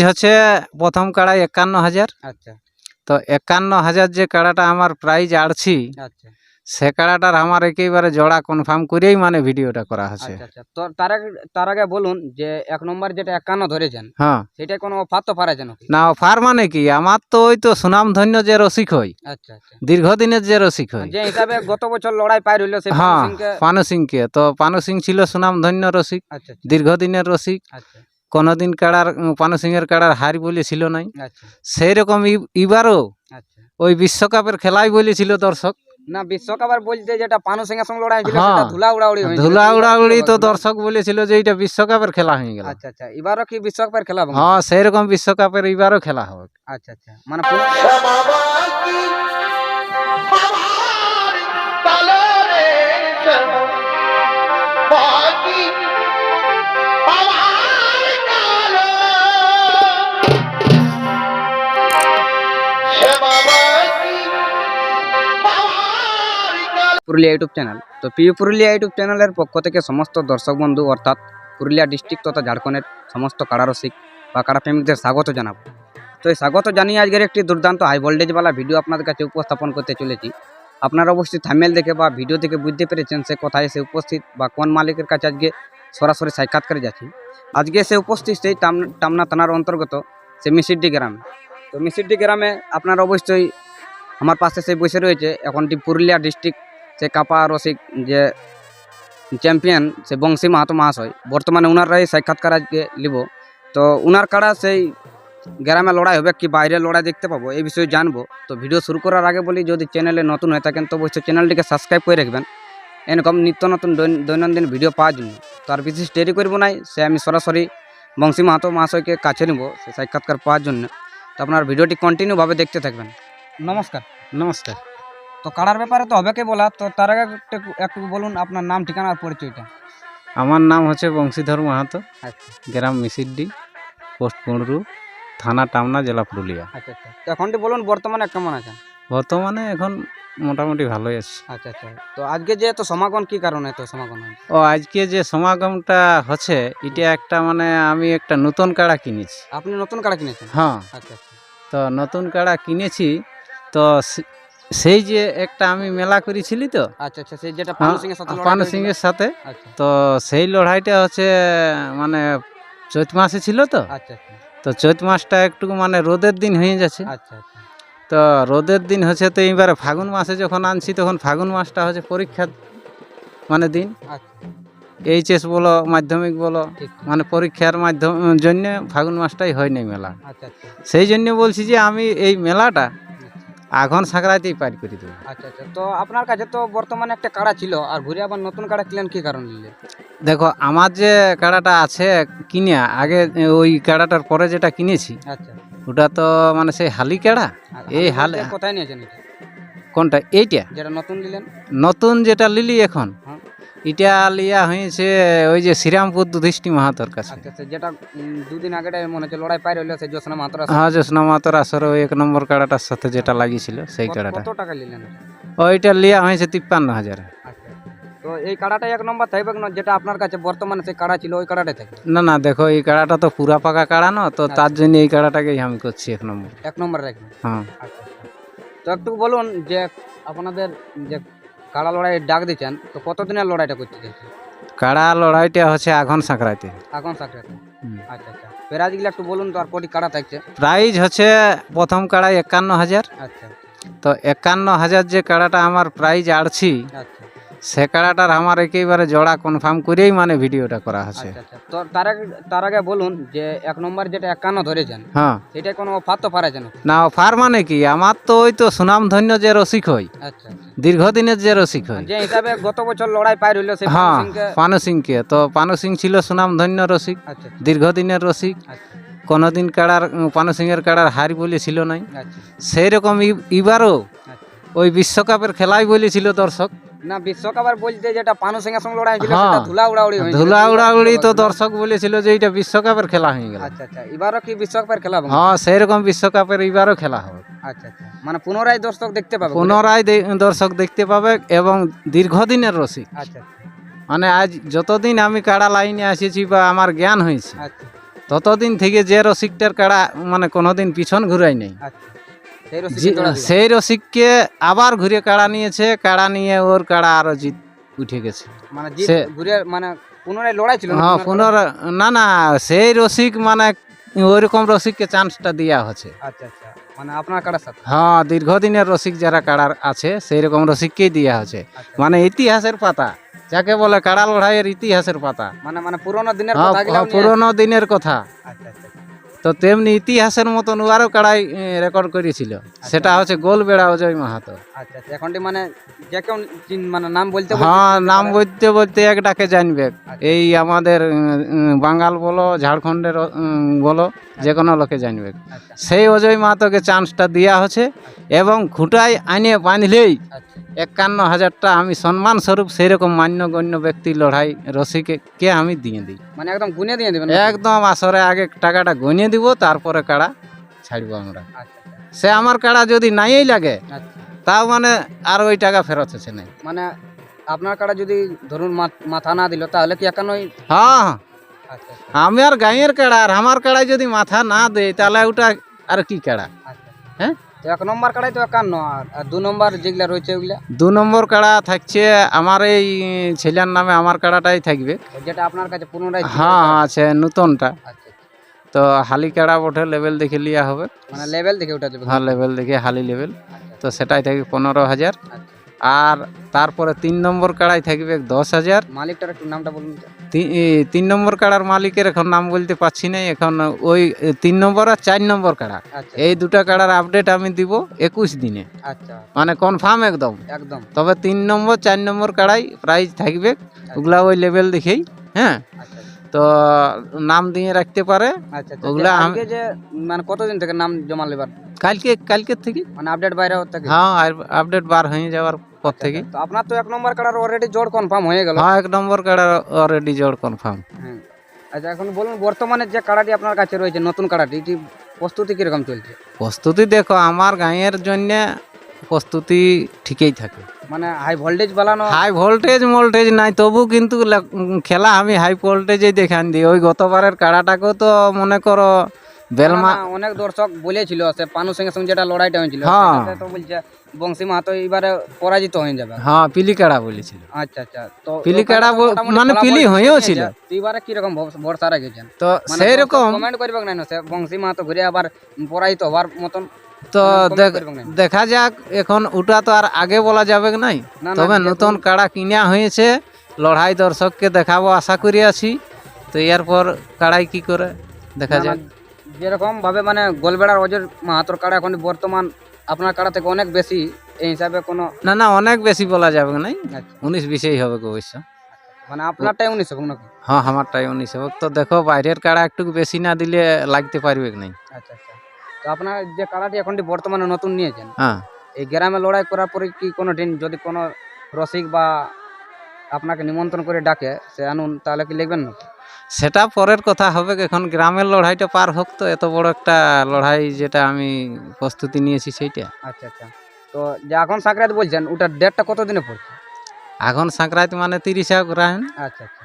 হচ্ছে প্রথম কাড়াই ৫১,০০০। আচ্ছা তো ৫১,০০০ যে কাড়াটা আমার প্রাইজ আড়ছি, আচ্ছা সে কাড়াটার আমার একেবারে জোড়া কনফার্ম করেই মানে ভিডিওটা করা হচ্ছে। আচ্ছা আচ্ছা। তো তার আগে বলুন যে ১ নম্বর যেটা ৫১ ধরেছেন, হ্যাঁ, সেটা কোনো অফার তো পারেছেন নাকি? না অফার মানে কি, আমার তো ওই তো সুনামধন্য যে রসিক হই, আচ্ছা আচ্ছা। দীর্ঘদিনের যে রসিক হই। যে হিসাবে গত বছর লড়াই পার হইলো সেই হ্যাঁ, পানু সিংকে। পানু সিংকে, তো পানু সিং ছিল সুনামধন্য রসিক, আচ্ছা আচ্ছা দীর্ঘদিনের রসিক। আচ্ছা কোনোদিন কাড়ার পানু সিংয়ের কাড়ার হার বলেছিল নাই। আচ্ছা সেই রকম এবারও আচ্ছা। ওই বিশ্বকাপের খেলাই বলেছিল দর্শক। না বিশ্বকাপের বলতে যেটা পানু সিংয়ের সঙ্গে লড়াই ছিল হ্যাঁ, সেটা ধুলা উড়াউড়ি হয়েছিল। ধুলা এবার কি উড়াউড়ি হবে? তো দর্শক বলেছিল যে এটা বিশ্বকাপের খেলা হয়ে গেল। আচ্ছা আচ্ছা। এবারও কি বিশ্বকাপের খেলা হবে? হ্যাঁ, সেই রকম বিশ্বকাপের এবারও খেলা হবে। আচ্ছা আচ্ছা। মানে পুরুলিয়া ইউটিউব চ্যানেল, তো প্রিয় পুরুলিয়া ইউটিউব চ্যানেলের পক্ষ থেকে সমস্ত দর্শক বন্ধু অর্থাৎ পুরুলিয়া ডিস্ট্রিক্ট তথা ঝাড়খণ্ডের সমস্ত কাড়ারসিক বা কাড়া প্রেমিকদের স্বাগত জানাবো। তো এই স্বাগত জানিয়ে আজকের একটি দুর্দান্ত হাই ভোল্টেজওয়ালা ভিডিও আপনাদের কাছে উপস্থাপন করতে চলেছি। আপনারা অবশ্যই থাম্বনেল দেখে বা ভিডিও থেকে বুঝতে পেরেছেন সে কোথায় এসে উপস্থিত বা কোন মালিকের কাছে আজকে সরাসরি সাক্ষাৎকারে যাচ্ছি। আজকে সে উপস্থিত সেই টামনা থানার অন্তর্গত সে মিসিড্ডি গ্রামে। তো মিসিড্ডি গ্রামে আপনারা অবশ্যই আমার পাশে সে বসে রয়েছে এখনটি পুরুলিয়া ডিস্ট্রিক্ট সে কাপা রসিক যে চ্যাম্পিয়ন সে বংশী মাহাতো মহাশয়, বর্তমানে উনারাই সাক্ষাৎকার আজকে নিব। তো উনার কাড়া সেই গ্রামে লড়াই হবে কি বাইরে লড়াই দেখতে পাবো এই বিষয়ে জানবো। তো ভিডিও শুরু করার আগে বলি, যদি চ্যানেলে নতুন হয়ে থাকেন তো অবশ্যই চ্যানেলটিকে সাবস্ক্রাইব করে রাখবেন এরকম নিত্য নতুন দৈনন্দিন ভিডিও পাওয়ার জন্য। তো আর বিশেষ দেরি করবো নাই, সে আমি সরাসরি বংশী মাহাতো মহাশয়কে কাছে নেব সে সাক্ষাৎকার পাওয়ার জন্য। তো আপনার ভিডিওটি কন্টিনিউভাবে দেখতে থাকবেন। নমস্কার। নমস্কার। তো কাড়ার ব্যাপারে তো হবে কে বলা, তো তার আগে একটু বলুন আপনার নাম ঠিকানা আর পরিচয়টা। আমার নাম হচ্ছে বংশীধর মাহাতো, আচ্ছা গ্রাম মিসিড্ডি, পোস্ট পুঁড়রু, থানা টামনা, জেলা পুরুলিয়া। আচ্ছা আচ্ছা। তো এখনটি বলুন বর্তমানে কেমন আছেন? বর্তমানে এখন মোটামুটি ভালোই আছে। আচ্ছা আচ্ছা। তো আজকে যে এত সমাগম কি কারণে এত সমাগম হয়? ও আজকে যে সমাগমটা হচ্ছে, এটা একটা মানে আমি একটা নতুন কাড়া কিনেছি। আপনি নতুন কাড়া কিনেছেন? হ্যাঁ, আচ্ছা আচ্ছা তো নতুন কাড়া কিনেছি। তো সেই যে একটা আমি মেলা করেছিলি তো, আচ্ছা আচ্ছা। সেই যেটা পানু সিংয়ের সাথে লড়াই পানু হয়েছিল? সিংয়ের সাথে, আচ্ছা তো সেই লড়াইটা হচ্ছে মানে চৈত মাসে ছিল তো। আচ্ছা আচ্ছা তো চৈত মাসটা একটু মানে রোদের দিন হয়ে যাচ্ছে। আচ্ছা আচ্ছা তো রোদের দিন হচ্ছে, তো এইবারে ফাগুন মাসে যখন আনছি তখন ফাগুন মাসটা হচ্ছে পরীক্ষার মানে দিন, আচ্ছা। এইচএস বলো মাধ্যমিক বলো, ঠিক। মানে পরীক্ষার জন্য ফাগুন মাসটাই হয় নাই মেলা। আচ্ছা আচ্ছা সেই জন্য বলছি যে আমি এই মেলাটা আঘন সাঁকড়াইতেই পার করে দেবো। আচ্ছা আচ্ছা। তো আপনার কাছে তো বর্তমানে একটা কাড়া ছিল আর ঘুরে আবার নতুন কাড়া কিনলেন কি কারণ নিলে? দেখো, আমার যে কাড়াটা আছে কিনে আগে, ওই কাড়াটার পরে যেটা কিনেছি আচ্ছা। ওটা তো মানে সেই হালি কাড়া। আর এই আপনি হাল বলতে কোথায় নিয়েছেন এটা? কোনটা? এইটা যেটা নতুন নিলেন? নতুন যেটা লিলি এখন, হ্যাঁ। এটা লিয়া হয়েছে ওই যে শ্রীরামপুর যুধিষ্ঠি মাহাতোর কাছে। আচ্ছা আচ্ছা। যেটা দুদিন আগে মনে হচ্ছে লড়াই পার হইলো সেই জ্যোৎস্না মাত্র। হ্যাঁ, জ্যোৎস্না মাহাতোর আসরে ওই ১ নম্বর কাড়াটার সাথে যেটা লাগিয়েছিল সেই কাড়াটা, কত টাকা নিলেন? ওইটা লিয়া হয়েছে ৫৩,০০০। আচ্ছা। তো এই কাড়াটাই ১ নম্বর থাকবে না, যেটা আপনার কাছে বর্তমানে সেই কাড়া ছিল ওই কাড়াটাই থাকবে? না না, দেখো এই কাড়াটা তো পুরা পাকা কাড়া না, তো তার জন্য এই কাড়াটাকেই আমি করছি ১ নম্বর। ১ নম্বর রাখবেন? হ্যাঁ। আচ্ছা আচ্ছা। তো একটু বলুন যে আপনাদের যে কাড়া লড়াই ডাক দিচ্ছেন, তো কতদিনের লড়াইটা করতে চাইছেন? কাড়া লড়াইটা হচ্ছে আঘন সাঁকড়াইতে। এখন সাকরাতে? আচ্ছা আচ্ছা। প্রাইজগুলো একটু বলুন তো আর কোটি কাড়া থাকছে? প্রাইজ হচ্ছে প্রথম কাড়াই ৫১,০০০। আচ্ছা তো ৫১,০০০ যে কাড়াটা আমার প্রাইজ আড়ছি, আচ্ছা সে কাড়াটার আমার একেবারে জোড়া কনফার্ম করেই মানে ভিডিওটা করা হচ্ছে। আচ্ছা আচ্ছা। তো তার আগে বলুন যে ১ নম্বর যেটা ৫১ ধরেছেন, হ্যাঁ, সেটা কোনো অফার তো পারেছেন? না অফার মানে কি, আমার তো ওই তো সুনামধন্য যে রসিক হই, আচ্ছা আচ্ছা। দীর্ঘদিনের যে রসিক হই। যে হিসাবে গত বছর লড়াই পার হইলো সেই পানু হ্যাঁ, সিংকে। পানু সিংকে, তো পানু সিং ছিল সুনামধন্য রসিক, আচ্ছা আচ্ছা দীর্ঘদিনের রসিক। আচ্ছা কোনোদিন কাড়ার পানু সিংয়ের কাড়ার হার বলেছিল নাই। আচ্ছা সেই রকম এবারও আচ্ছা। ওই বিশ্বকাপের খেলাই বলেছিল দর্শক। না বিশ্বকাপের বলতে যেটা পানু সিংয়ের সঙ্গে লড়াই ছিল হ্যাঁ, সেটা ধুলা উড়াউড়ি হয়েছিল। ধুলা উড়াউড়ি তো দর্শক বলেছিল যে এটা বিশ্বকাপের খেলা হয়ে গেল। আচ্ছা আচ্ছা। এবারও কি বিশ্বকাপের খেলা হবে? হ্যাঁ, সেই রকম বিশ্বকাপের এবারও খেলা হবে। আচ্ছা আচ্ছা। মানে পুনরায় দর্শক দেখতে পাবে? পুনরায় দর্শক দেখতে পাবে এবং দীর্ঘদিনের রসিক। আচ্ছা মানে আজ যতদিন আমি কাড়া লাইনে আসেছি বা আমার জ্ঞান হয়েছে, আচ্ছা তো ততদিন থেকে যে রসিকটার কাড়া মানে কোনোদিন পিছন ঘুরাই নেই, আচ্ছা সেই রসিক সেই রসিককে আবার ঘুরে কাড়া নিয়েছে, কাড়া নিয়ে ওর কাড়া আরো জিত উঠে গেছে। মানে জিত সে- ঘুরে মানে পুনরায় লড়াই ছিল না হ্যাঁ পুনরায় লড়াই? না না, সেই রসিক মানে ওইরকম রসিককে চান্সটা দেওয়া হচ্ছে। আচ্ছা আচ্ছা মানে আপনার কাড়ার সাথে হ্যাঁ, দীর্ঘদিনের রসিক যারা কাড়ার আছে সেই রকম রসিককেই দেওয়া হচ্ছে। আচ্ছা। মানে ইতিহাসের পাতা যাকে বলে, কাড়া লড়াইয়ের ইতিহাসের পাতা। মানে মানে পুরোনো দিনের হ্যাঁ, কথা গেলাম নিয়ে পুরোনো দিনের কথা। আচ্ছা আচ্ছা তো তেমনি ইতিহাসের মতন আরও কাড়াই রেকর্ড করেছিল, সেটা হচ্ছে গোলবেড়া অজয় মাহাতো। আচ্ছা আচ্ছা এখনটি মানে যে কেউ মানে নাম বলতে হ্যাঁ, নাম বলতে বলতে এক ডাকে জানবে। এই আমাদের বাঙাল বলো, ঝাড়খণ্ডের বলো, যে কোনো লোকে জানবে। আচ্ছা সেই অজয় মাহাতোকে চান্সটা দেওয়া হচ্ছে এবং খুঁটায় আইনে বাঁধলেই আচ্ছা 51,000টা আমি সম্মান স্বরূপ সেই রকম মান্যগণ্য ব্যক্তি লড়াই রসিককে আমি দিয়ে দিই। মানে একদম গুনে দিয়ে দেবেন একদম আসরে আগে টাকাটা গনিয়ে দিব, তারপরে কাড়া ছাড়বো আমরা। আচ্ছা সে আমার কাড়া যদি নাই লাগে আচ্ছা তাও মানে আর ওই টাকা ফেরত হচ্ছে না। মানে আপনার কাড়া যদি ধরুন মাথা না দিল তাহলে কি একান্নই হ্যাঁ, আচ্ছা আচ্ছা আমার গাঁয়ের কাড়া আর আমার কাড়ায় যদি মাথা না দেয় তাহলে ওটা আর কি কাড়া? আচ্ছা হ্যাঁ, তো এক নম্বর কাড়াই তো একান্ন আর দু নম্বর যেগুলা রয়েছে ওগুলা 2 নম্বর কাড়া থাকছে আমার এই ছেলের নামে, আমার কাড়াটাই থাকবে। যেটা আপনার কাছে পুনরায় ছিল হ্যাঁ ওটা? আছে নতুনটা। আচ্ছা তো হালি কাড়া বটে, লেভেল দেখে লিয়া হবে। মানে লেভেল দেখে ওটা দেবে হ্যাঁ, লেভেল দেখে হালি লেভেল। আচ্ছা তো সেটাই থাকবে 15,000। আচ্ছা আর তারপরে 3 নম্বর কাড়াই থাকবে 10,000। মালিকটার একটু নামটা বলুন তো 3 নম্বর কাড়ার মালিকের এখন নাম বলতে পারছি না এখন। ওই 3 নম্বর আর 4 নম্বর কাড়া, আচ্ছা এই দুটা কাড়ার আপডেট আমি দিব 21 দিনে, আচ্ছা মানে কনফার্ম একদম। একদম তবে 3 নম্বর 4 নম্বর কাড়াই প্রাইজ থাকবে, ওগুলা ওই লেভেল দেখেই। হ্যাঁ, আচ্ছা তো নাম দিয়ে রাখতে পারে আচ্ছা আচ্ছা ওগুলা আজকে যে মানে কতদিন থেকে নাম জমা লেবার কালকের থেকে। মানে আপডেট বাইরে হতে থাকে হ্যাঁ, আপডেট বার হয়ে যাওয়ার পর থেকে। তো আপনার তো এক নম্বর কাড়ার অলরেডি জোর কনফার্ম হয়ে গেল হ্যাঁ, 1 নম্বর কাড়া অলরেডি জোর কনফার্ম। হ্যাঁ আচ্ছা এখন বলুন বর্তমানে যে কাড়াটি আপনার কাছে রয়েছে নতুন কাড়াটি এটি প্রস্তুতি কিরকম চলছে প্রস্তুতি দেখো, আমার গাঁয়ের জন্য প্রস্তুতি ঠিকই থাকে। মানে হাই ভোল্টেজ বালানো হাই ভোল্টেজ নাই, তবু কিন্তু খেলা আমি হাই ভোল্টেজেই দেখান দিই। ওই গতবারের কাড়াটাকেও তো মনে করো বেলমা। না, অনেক দর্শক বলেছিল সে পানু সঙ্গে সঙ্গে যেটা লড়াইটা হয়েছিল হ্যাঁ। সেটাতে তো বলছে বংশী মাহাতো এবারে পরাজিত হয়ে যাবে হ্যাঁ, পিলি কাড়া বলেছিল। আচ্ছা আচ্ছা তো পিলি ওখানে কাড়া তো মোটামুটি মানে ফলাফল পিলি ঠিক হয়েও হয়েছে। ছিল। তো এবারে কিরকম ভরসা রেখেছেন তো মানে সেই রকম কমেন্ট করবে না সে বংশী মাহাতো ঘুরে আবার পরাজিত হওয়ার মতন তো comment করবেন না। দেখা যাক, এখন ওটা তো আর আগে বলা যাবে নাই। না, না, তবে যেহেতু- নতুন কাড়া কিনা হয়েছে, লড়াই দর্শককে দেখাবো আশা করি আছি। তো এরপর কাড়াই কি করে দেখা না, যাক। না, যেরকম ভাবে মানে গোলবেড়ার অজর মাহাতোর কাড়া এখন বর্তমান আপনার কাড়া থেকে অনেক বেশি এই হিসাবে কোনো না না, অনেক বেশি বলা যাবে নাই, আচ্ছা, 19-20 হবে গো অবশ্য। মানে আপনারটাই 19 হবে নাকি হ্যাঁ, আমারটাই 19 হবে। তো দেখো, বাইরের কাড়া একটু বেশি না দিলে লাগতে পারবে নাই। আচ্ছা আচ্ছা তো আপনার যে কাড়াটি এখন বর্তমানে নতুন নিয়েছেন হ্যাঁ, এই গ্রামে লড়াই করার পরে কি কোনো দিন যদি কোনো রসিক বা আপনাকে নিমন্ত্রণ করে ডাকে সে আনুন তাহলে কি লিখবেন না সেটা পরের কথা হবে। এখন গ্রামের লড়াইটা পার হোক, তো এত বড় একটা লড়াই যেটা আমি প্রস্তুতি নিয়েছি সেইটা। আচ্ছা আচ্ছা তো যে এখন সাকরাত বলছেন ওটার ডেটটা কত দিনে পড়ছে এখন সংক্রান্তি মানে 30 অগ্রহায়ণ। আচ্ছা আচ্ছা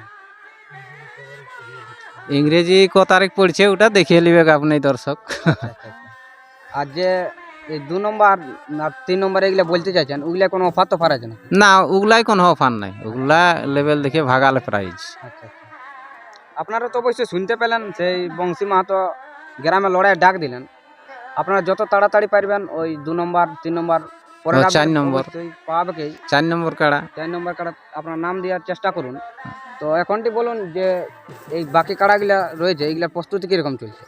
ইংরেজি ক তারিখ পড়ছে ওটা দেখিয়ে নিবে আপনি দর্শক। আচ্ছা, আচ্ছা। আর যে এই 2 নম্বর আর 3 নম্বর এগুলা বলতে চাইছেন ওগুলা কোনো অফার তো ফার আছে না না, ওগুলাই কোনো অফার নাই, ওগুলা লেভেল দেখে ভাগালে প্রাইজ। আচ্ছা আচ্ছা আপনারা তো অবশ্যই শুনতে পেলেন সেই বংশী মাহাতো গ্রামে লড়াই ডাক দিলেন আপনারা যত তাড়াতাড়ি পারবেন ওই 2 নম্বর 3 নম্বর পরে ও, 4 নম্বর। পাবেই 4 নম্বর কাড়া 4 নম্বর কাড়া আপনার নাম দেওয়ার চেষ্টা করুন তো এখনটি বলুন যে এই বাকি কাড়াগুলা রয়েছে এগুলা প্রস্তুতি কিরকম চলছে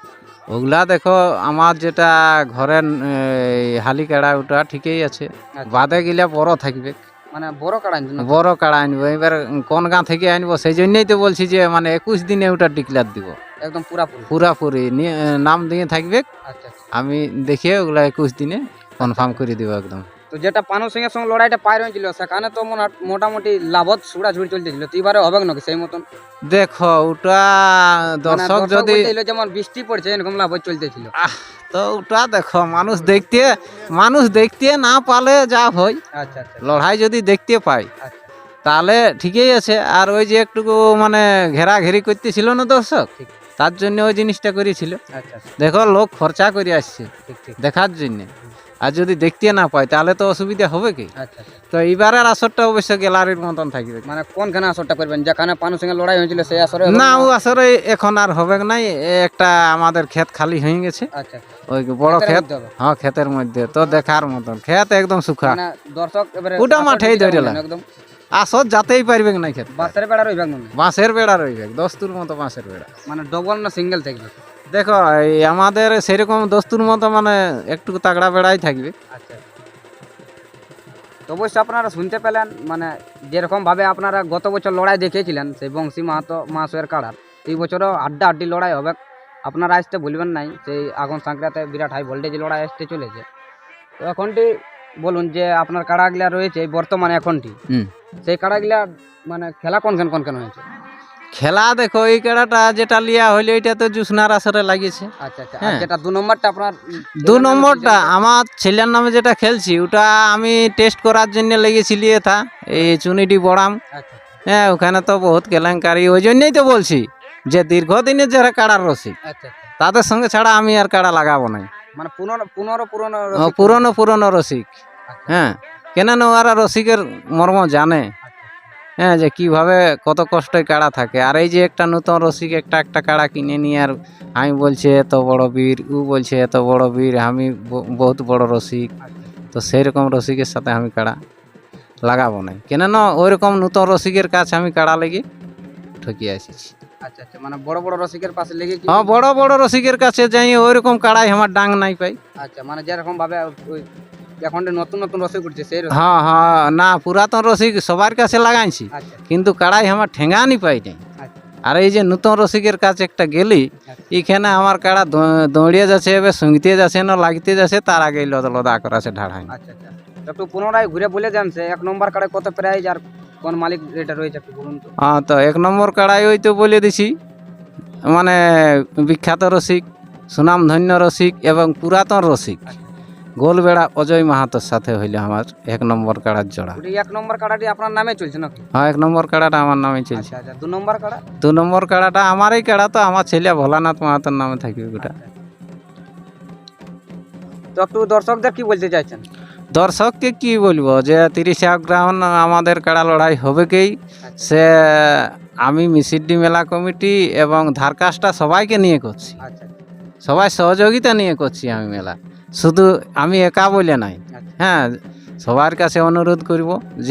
ওগুলা দেখো, আমার যেটা ঘরের হালি কাড়া ওটা ঠিকই আছে। আচ্ছা। বাদে গিলা বড় থাকবে, মানে বড় কাড়া আনছেন না? বড় কাড়া আনবো। এবার কোন গাঁ থেকে আনবো সেই জন্যই তো বলছি যে মানে 21 দিনে ওটা ডিক্লেয়ার দিব একদম পুরাপুরি পুরাপুরি নাম দিয়ে থাকবে। আচ্ছা আচ্ছা আমি দেখে ওগুলা 21 দিনে কনফার্ম করে দিব একদম। তো যেটা পানু সিংহের সঙ্গে লড়াইটা পার হয়েছিল সেখানে তো মোটামুটি লাভত ছুড়াছুড়ি চলতেছিল তো এবারে হবে নাকি সেই মতন দেখো ওটা মানে দর্শক যদি বলতেছিল যেমন বৃষ্টি পড়ছে এরকম লাভত চলতেছিল তো ওটা দেখো, মানুষ দেখতে না পালে যা হয়, আচ্ছা আচ্ছা লড়াই যদি দেখতে পাই আচ্ছা তাহলে ঠিকই আছে। আর ওই যে একটু মানে ঘেরাঘেরি করতেছিল না দর্শক, ঠিক। তার জন্য ওই জিনিসটা করেছিল। আচ্ছা আচ্ছা, দেখো লোক খরচা করে আসছে ঠিক ঠিক, দেখার জন্য, আর যদি দেখতে না পায় তাহলে তো অসুবিধা হবে কি। আচ্ছা আচ্ছা। তো এইবারের আসরটা অবশ্য গ্যালারির মতন থাকবে। মানে কোনখানে আসরটা করবেন, যেখানে পানুর সঙ্গে লড়াই হয়েছিল সেই আসরে? না, ও আসরে এখন আর হবে নাই। একটা আমাদের ক্ষেত খালি হয়ে গেছে, আচ্ছা আচ্ছা, ওই বড় ক্ষেতের ক্ষেত। মধ্যে হবে? হ্যাঁ, ক্ষেতের মধ্যে তো দেখার মতন ক্ষেত একদম সুখা। মানে দর্শক এবারে ওটা আসর মাঠেই দেখতে ধরে পাবেন লা। একদম আসর যাতেই পারবে না ক্ষেত, বাসের বেড়া রইবে মনে হয়। বাঁশের বেড়া রইবে, দস্তুর মতো বাঁশের বেড়া। মানে ডবল না সিঙ্গেল থাকবে? দেখো এই আমাদের সেরকম দস্তুর মতো মানে একটু তাগড়া বেড়াই থাকবে। আচ্ছা, তো অবশ্যই আপনারা শুনতে পেলেন, মানে যেরকম ভাবে আপনারা গত বছর লড়াই দেখিয়েছিলেন সেই বংশী মাহাতো মহাশয়ের কাড়ার, এই বছরও আড্ডি লড়াই হবে। আপনারা আসতে ভুলবেন নাই, সেই আগুন সাঁকড়াতে বিরাট হাই ভোল্টেজ লড়াই আসতে চলেছে। তো এখনটি বলুন যে আপনার কাড়াগুলা রয়েছে এই বর্তমানে এখনটি, সেই কাড়াগুলা মানে খেলা কোনখান হয়েছে? খেলা দেখো এই কেড়াটা যেটা লিয়া হইলো এটা তো জুসনার আসরে লাগিয়েছে। আচ্ছা আচ্ছা, আর হ্যাঁ। যেটা 2 নম্বরটা আপনার 2 নম্বরটা আমার ছেলের নামে যেটা খেলছি ওটা আমি টেস্ট করার জন্য লেগেছিলি এটা এই চুনিডি বড়াম। আচ্ছা হ্যাঁ, ওখানে তো বহুত কেলেঙ্কারি, ওই জন্যই তো বলছি যে দীর্ঘদিনের যারা কাড়ার রসিক আচ্ছা আচ্ছা, তাদের সঙ্গে ছাড়া আমি আর কাড়া লাগাবো না। মানে পুনরো পুরনো রসিক। হ্যাঁ, কেন না ওরা রসিকের মর্ম জানে। হ্যাঁ, যে কিভাবে কত কষ্টে কাড়া থাকে। আর এই যে একটা নতুন রসিক একটা কাড়া কিনে নিয়ে আর আমি বলছে এত বড় বীর, ও বলছে এত বড় বীর, আমি বহুত বড় রসিক। তো সেই রকম রসিকের সাথে আমি কাড়া লাগাবো না। কেন না ওইরকম নতুন রসিকের কাছে আমি কাড়া লেগে ঠকিয়ে এসেছি। আচ্ছা আচ্ছা, মানে বড় রসিকের পাশে লেগে কি? হ্যাঁ, বড় রসিকের কাছে যাই ওইরকম কাড়াই আমার ডাং নাই পাই। আচ্ছা, মানে যেরকম ভাবে ওই এখন নতুন রসিক উঠছে সেই রসিক। হ্যাঁ, না পুরাতন রসিক সবার কাছে লাগাইছি, আচ্ছা কিন্তু কাড়াই আমার ঠেঙ্গানি পাই নাই। আচ্ছা আর এই যে নতুন রসিকের কাছে একটা গেলি, এখানে আমার কাড়া দৌড়িয়ে যাচ্ছে, এবার সঙ্গিতে যাচ্ছে না লাগতে যাচ্ছে, তার আগেই লদা করাছে ঢাড়াই। আচ্ছা আচ্ছা, একটু পুনরায় ঘুরে বলে যান সে 1 নম্বর কাড়ে কত প্রাইজ আর কোন মালিক এটা রয়েছে একটু বলুন তো। হ্যাঁ, তো 1 নম্বর কাড়াই ওই তো বলে দিছি, মানে বিখ্যাত রসিক, সুনামধন্য রসিক এবং পুরাতন রসিক গোলবেড়া অজয় মাহাতোর সাথে হইলে আমার 1 নম্বর কাড়ার জোড়া। ওই 1 নম্বর কাড়াটি আপনার নামে চলছে নাকি? হ্যাঁ, 1 নম্বর কাড়াটা আমার নামে চলছে। আচ্ছা আচ্ছা, 2 নম্বর কাড়া? 2 নম্বর কাড়াটা আমারই কাড়া, তো আমার ছেলে ভোলানাথ মাহাতোর নামে থাকবে গোটা। তো একটু দর্শকদের কি বলতে চাইছেন? দর্শককে কি বলবো, যে 30 গ্রাউন্ড আমাদের কাড়া লড়াই হবে কেই, সে আমি মিসিডি মেলা কমিটি এবং ধারকাশটা সবাইকে নিয়ে করছি, আচ্ছা সবাই সহযোগিতা নিয়ে করছি আমি মেলা, শুধু আমি একা বলে নাই। আচ্ছা, হ্যাঁ, সবার কাছে অনুরোধ করব যে